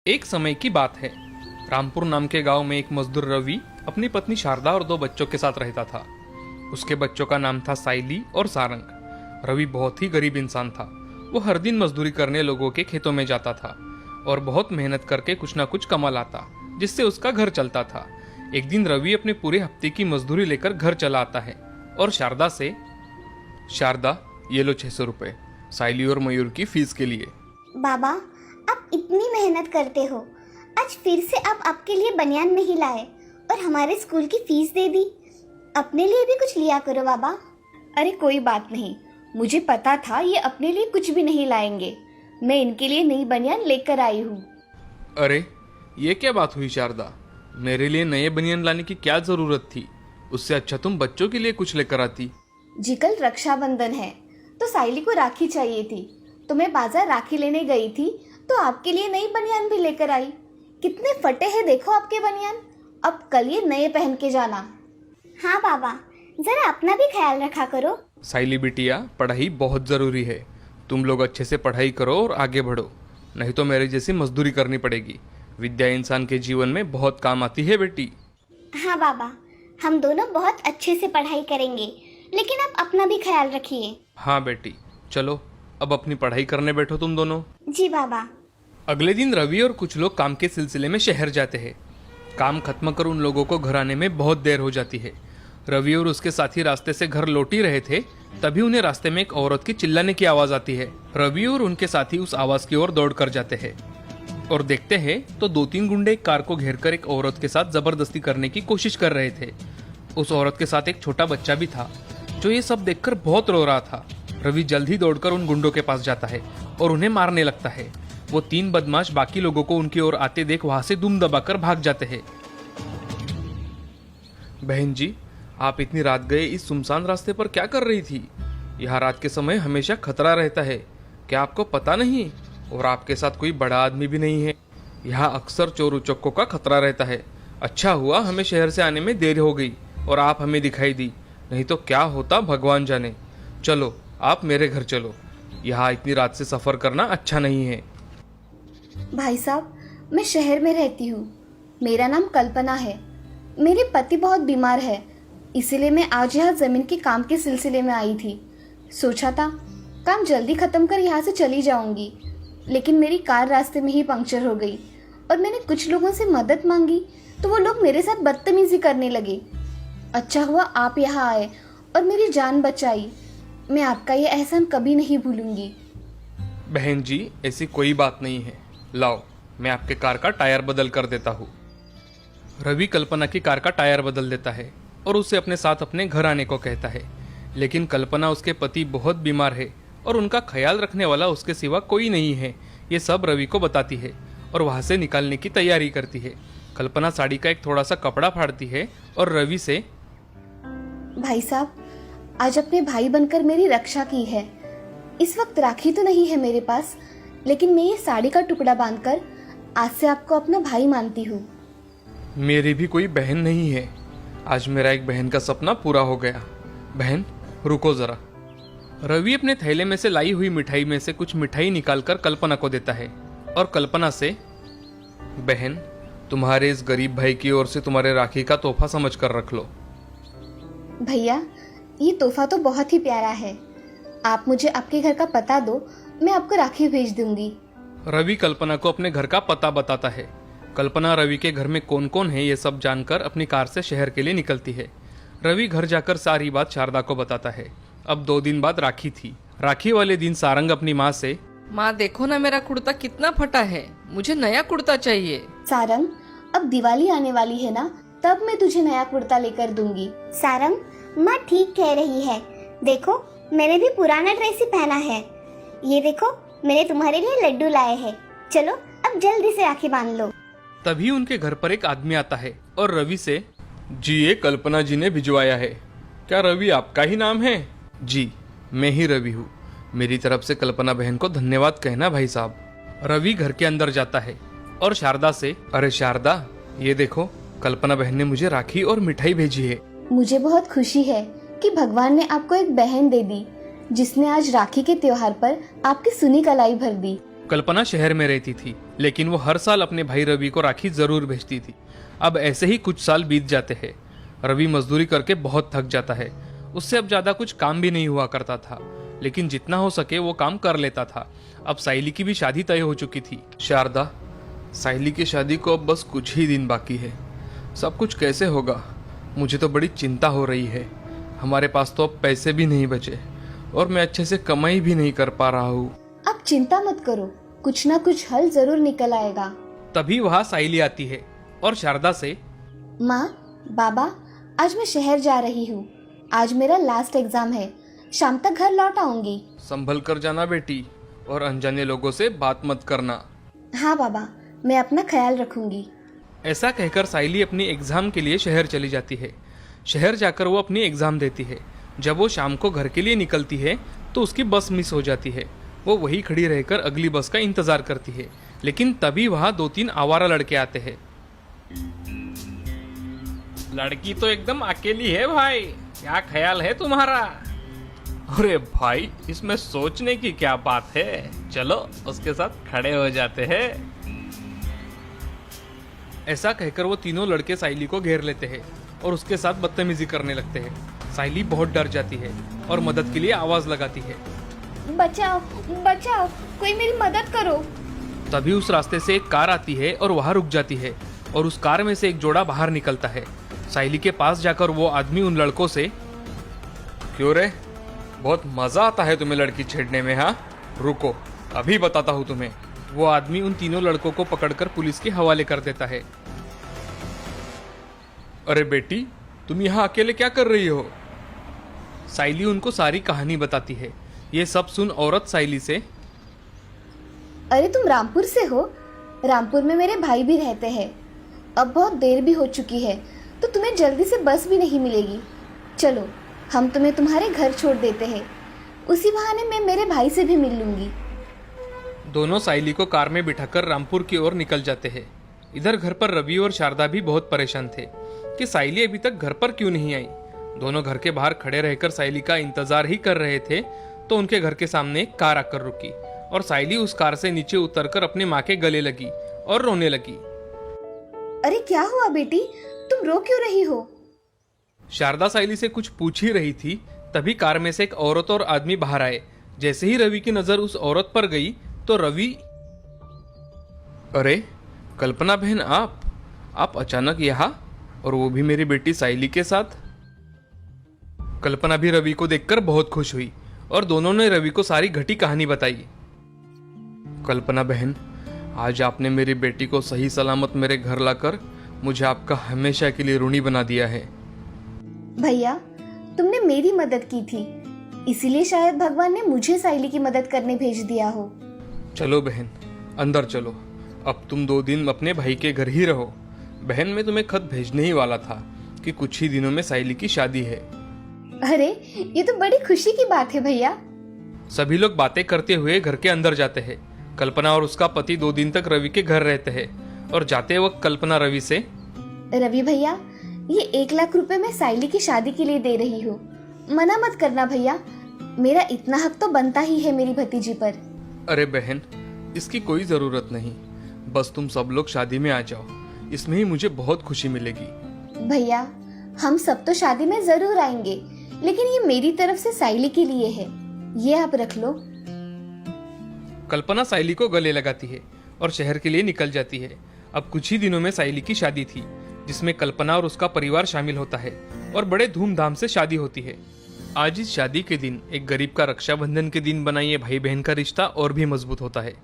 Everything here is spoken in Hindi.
एक समय की बात है। रामपुर नाम के गांव में एक मजदूर रवि अपनी पत्नी शारदा और 2 बच्चों के साथ रहता था। उसके बच्चों का नाम था साइली और सारंग। रवि बहुत ही गरीब इंसान था। वो हर दिन मजदूरी करने लोगों के खेतों में जाता था और बहुत मेहनत करके कुछ ना कुछ कमा लाता, जिससे उसका घर चलता था। एक दिन रवि अपने पूरे हफ्ते की मजदूरी लेकर घर चला आता है और शारदा से, शारदा ये लो 600 रुपए साइली और मयूर की फीस के लिए। बाबा, आप इतनी मेहनत करते हो, आज फिर से आप आपके लिए बनियान नहीं लाए और हमारे स्कूल की फीस दे दी। अपने लिए भी कुछ लिया करो बाबा। अरे कोई बात नहीं, मुझे पता था ये अपने लिए कुछ भी नहीं लाएंगे। मैं इनके लिए नई बनियान लेकर आई हूँ। अरे ये क्या बात हुई शारदा, मेरे लिए नए बनियान लाने की क्या जरूरत थी? उससे अच्छा तुम बच्चों के लिए कुछ लेकर आती। जी कल रक्षाबंधन है तो साइली को राखी चाहिए थी, तो मैं बाजार राखी लेने गई थी तो आपके लिए नई बनियान भी लेकर आई। कितने फटे हैं देखो आपके बनियान। अब कल ये नए पहन के जाना। हाँ बाबा, जरा अपना भी ख्याल रखा करो। साइली बिटिया, पढ़ाई बहुत जरूरी है। तुम लोग अच्छे से पढ़ाई करो और आगे बढ़ो, नहीं तो मेरे जैसी मजदूरी करनी पड़ेगी। विद्या इंसान के जीवन में बहुत काम आती है बेटी। हाँ बाबा, हम दोनों बहुत अच्छे से पढ़ाई करेंगे, लेकिन आप अपना भी ख्याल रखिए। हाँ बेटी, चलो अब अपनी पढ़ाई करने बैठो तुम दोनों। जी बाबा। अगले दिन रवि और कुछ लोग काम के सिलसिले में शहर जाते हैं। काम खत्म कर उन लोगों को घर आने में बहुत देर हो जाती है। रवि और उसके साथी रास्ते से घर लौट ही रहे थे, तभी उन्हें रास्ते में एक औरत की चिल्लाने की आवाज आती है। रवि और उनके साथी उस आवाज की ओर दौड़ कर जाते हैं और देखते हैं तो 2-3 गुंडे एक कार को घेरकर एक औरत के साथ जबरदस्ती करने की कोशिश कर रहे थे। उस औरत के साथ एक छोटा बच्चा भी था, जो ये सब देखकर बहुत रो रहा था। रवि जल्द ही दौड़कर उन गुंडों के पास जाता है और उन्हें मारने लगता है। वो 3 बदमाश बाकी लोगों को उनकी ओर आते देख वहां से दुम दबाकर भाग जाते हैं। बहन जी, आप इतनी रात गए इस सुनसान रास्ते पर क्या कर रही थी? यहाँ रात के समय हमेशा खतरा रहता है, क्या आपको पता नहीं? और आपके साथ कोई बड़ा आदमी भी नहीं है। यहाँ अक्सर चोर उचक्कों का खतरा रहता है। अच्छा हुआ हमें शहर से आने में देर हो गई और आप हमें दिखाई दी, नहीं तो क्या होता भगवान जाने। चलो आप मेरे घर चलो, यहाँ इतनी रात से सफर करना अच्छा नहीं है। भाई साहब, मैं शहर में रहती हूँ। मेरा नाम कल्पना है। मेरे पति बहुत बीमार है, इसीलिए मैं आज यहाँ जमीन के काम के सिलसिले में आई थी। सोचा था काम जल्दी खत्म कर यहाँ से चली जाऊंगी, लेकिन मेरी कार रास्ते में ही पंक्चर हो गई और मैंने कुछ लोगों से मदद मांगी तो वो लोग मेरे साथ बदतमीजी करने लगे। अच्छा हुआ आप यहाँ आए और मेरी जान बचाई। मैं आपका ये एहसान कभी नहीं भूलूंगी। बहन जी, ऐसी कोई बात नहीं है। लाओ, मैं आपके कार का टायर बदल कर देता हूँ। रवि कल्पना की कार का टायर बदल देता है और उसे अपने साथ अपने घर आने को कहता है। लेकिन कल्पना, उसके पति बहुत बीमार है और उनका ख्याल रखने वाला उसके सिवा कोई नहीं है, ये सब रवि को बताती है और वहां से निकालने की तैयारी करती है। कल्पना साड़ी का एक थोड़ा सा कपड़ा फाड़ती है और रवि से, भाई साहब, आज अपने भाई बनकर मेरी रक्षा की है। इस वक्त राखी तो नहीं है मेरे पास, लेकिन मैं ये साड़ी का टुकड़ा बांधकर आज से आपको अपना भाई मानती हूँ। मेरी भी कोई बहन नहीं है। आज मेरा एक बहन का सपना पूरा हो गया। बहन रुको जरा। रवि अपने थैले में से लाई हुई मिठाई में से कुछ मिठाई निकालकर कल्पना को देता है और कल्पना से, बहन तुम्हारे इस गरीब भाई की ओर से तुम्हारे राखी का तोहफा समझ कर रख लो। भैया, ये तोहफा तो बहुत ही प्यारा है। आप मुझे आपके घर का पता दो, मैं आपको राखी भेज दूंगी। रवि कल्पना को अपने घर का पता बताता है। कल्पना रवि के घर में कौन कौन है ये सब जानकर अपनी कार से शहर के लिए निकलती है। रवि घर जाकर सारी बात शारदा को बताता है। अब 2 दिन बाद राखी थी। राखी वाले दिन सारंग अपनी माँ से, माँ देखो ना मेरा कुर्ता कितना फटा है, मुझे नया कुर्ता चाहिए। सारंग, अब दिवाली आने वाली है ना, तब मैं तुझे नया कुर्ता लेकर दूंगी। सारंग, माँ ठीक कह रही है। देखो, मैंने भी पुराना ड्रेस ही पहना है। ये देखो, मैंने तुम्हारे लिए लड्डू लाए हैं। चलो अब जल्दी से राखी बांध लो। तभी उनके घर पर एक आदमी आता है और रवि से, जी ये कल्पना जी ने भिजवाया है। क्या रवि आपका ही नाम है? जी मैं ही रवि हूँ। मेरी तरफ से कल्पना बहन को धन्यवाद कहना भाई साहब। रवि घर के अंदर जाता है और शारदा से, अरे शारदा, ये देखो कल्पना बहन ने मुझे राखी और मिठाई भेजी है। मुझे बहुत खुशी है कि भगवान ने आपको एक बहन दे दी, जिसने आज राखी के त्योहार पर आपकी सुनी कलाई भर दी। कल्पना शहर में रहती थी, लेकिन वो हर साल अपने भाई रवि को राखी जरूर भेजती थी। अब ऐसे ही कुछ साल बीत जाते हैं। रवि मजदूरी करके बहुत थक जाता है। उससे अब ज्यादा कुछ काम भी नहीं हुआ करता था, लेकिन जितना हो सके वो काम कर लेता था। अब साइली की भी शादी तय हो चुकी थी। शारदा, साइली की शादी को अब बस कुछ ही दिन बाकी है। सब कुछ कैसे होगा? मुझे तो बड़ी चिंता हो रही है। हमारे पास तो अब पैसे भी नहीं बचे और मैं अच्छे से कमाई भी नहीं कर पा रहा हूँ। आप चिंता मत करो, कुछ ना कुछ हल जरूर निकल आएगा। तभी वहाँ साइली आती है और शारदा से, माँ, बाबा, आज मैं शहर जा रही हूँ। आज मेरा लास्ट एग्जाम है। शाम तक घर लौट आऊंगी। संभल कर जाना बेटी, और अनजाने लोगों से बात मत करना। हाँ बाबा, मैं अपना ख्याल रखूंगी। ऐसा कहकर साइली अपनी एग्जाम के लिए शहर चली जाती है। शहर जाकर वो अपनी एग्जाम देती है। जब वो शाम को घर के लिए निकलती है तो उसकी बस मिस हो जाती है। वो वहीं खड़ी रहकर अगली बस का इंतजार करती है, लेकिन तभी वहाँ 2-3 आवारा लड़के आते हैं। लड़की तो एकदम अकेली है भाई, क्या ख्याल है तुम्हारा? अरे भाई, इसमें सोचने की क्या बात है, चलो उसके साथ खड़े हो जाते हैं। ऐसा कहकर वो तीनों लड़के साइली को घेर लेते हैं और उसके साथ बदतमीजी करने लगते हैं। साइली बहुत डर जाती है और मदद के लिए आवाज लगाती है। बचाओ, बचाओ, कोई मेरी मदद करो। तभी उस रास्ते से एक कार आती है और वहां रुक जाती है और उस कार में से एक जोड़ा बाहर निकलता है। साइली के पास जाकर वो आदमी उन लड़कों से, क्यों रे, बहुत मजा आता है तुम्हें लड़की छेड़ने में? हाँ, रुको अभी बताता हूँ तुम्हें। वो आदमी उन तीनों लड़कों को पकड़कर पुलिस के हवाले कर देता है। अरे बेटी, तुम यहाँ अकेले क्या कर रही हो? साइली उनको सारी कहानी बताती है। ये सब सुन औरत साइली से, अरे तुम रामपुर से हो? रामपुर में मेरे भाई भी रहते हैं। अब बहुत देर भी हो चुकी है, तो तुम्हें जल्दी से बस भी नहीं मिलेगी। चलो, हम तुम्हें तुम्हारे घर छोड़ देते हैं। उसी बहाने मैं मेरे भाई से भी मिल लूंगी। दोनों साइली को कार में बिठाकर रामपुर की ओर निकल जाते हैं। इधर घर पर रवि और शारदा भी बहुत परेशान थे कि साइली अभी तक घर पर क्यों नहीं आई। दोनों घर के बाहर खड़े रहकर साइली का इंतजार ही कर रहे थे, तो उनके घर के सामने एक कार आकर रुकी और साइली उस कार से नीचे उतरकर अपने माँ के गले लगी और रोने लगी। अरे क्या हुआ बेटी, तुम रो क्यों रही हो? शारदा साइली से कुछ पूछ ही रही थी, तभी कार में से एक औरत और आदमी बाहर आए। जैसे ही रवि की नजर उस औरत पर गई तो रवि, अरे कल्पना बहन, आप अचानक यहाँ, और वो भी मेरी बेटी साइली के साथ? कल्पना भी रवि को देखकर बहुत खुश हुई और दोनों ने रवि को सारी घटी कहानी बताई। कल्पना बहन, आज आपने मेरी बेटी को सही सलामत मेरे घर लाकर मुझे आपका हमेशा के लिए ऋणी बना दिया है। भैया, तुमने मेरी मदद की थी, इसीलिए शायद भगवान ने मुझे साइली की मदद करने भेज दिया हो। चलो बहन, अंदर चलो। अब तुम 2 दिन अपने भाई के घर ही रहो। बहन, मैं तुम्हें खत भेजने ही वाला था कि कुछ ही दिनों में साइली की शादी है। अरे, ये तो बड़ी खुशी की बात है भैया। सभी लोग बातें करते हुए घर के अंदर जाते हैं। कल्पना और उसका पति 2 दिन तक रवि के घर रहते हैं और जाते वक्त कल्पना रवि से, रवि भैया, ये 1 लाख रुपए मैं साइली की शादी के लिए दे रही हूँ। मना मत करना भैया, मेरा इतना हक तो बनता ही है मेरी भतीजी पर। अरे बहन, इसकी कोई जरूरत नहीं, बस तुम सब लोग शादी में आ जाओ, इसमें ही मुझे बहुत खुशी मिलेगी। भैया, हम सब तो शादी में जरूर आएंगे, लेकिन ये मेरी तरफ से साइली के लिए है, ये आप रख लो। कल्पना साइली को गले लगाती है और शहर के लिए निकल जाती है। अब कुछ ही दिनों में साइली की शादी थी, जिसमें कल्पना और उसका परिवार शामिल होता है और बड़े धूमधाम से शादी होती है। आज इस शादी के दिन एक गरीब का रक्षाबंधन के दिन बना ये भाई बहन का रिश्ता और भी मजबूत होता है।